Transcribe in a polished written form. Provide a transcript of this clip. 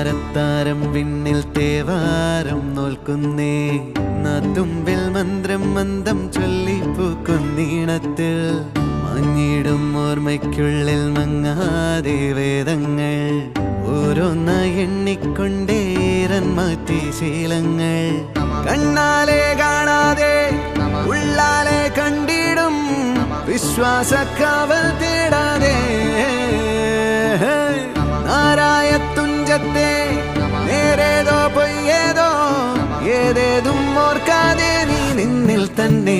താരത്താരം വിണ്ണിൽ തേവാരം നോൽക്കുന്നേ നാത്തുമ്പിൽ മന്ത്രം മന്ദം ചൊല്ലിപ്പൂക്കുന്നീണത്തിൽ മഞ്ഞിടും ഓർമ്മയ്ക്കുള്ളിൽ മങ്ങാതെ വേദങ്ങൾ ഓരോന്നായി എണ്ണിക്കൊണ്ടേരൻ മാറ്റി ശീലങ്ങൾ കണ്ണാലെ കാണാതെ ഉള്ളാലെ കണ്ടിടും വിശ്വാസക്കാവൽ തേടാതെ നാരായ തുഞ്ചത്തെ നേരേതോ പൊയ്യേതോ ഏതേതും ഓർക്കാതെ നീ നിന്നിൽ തന്നെ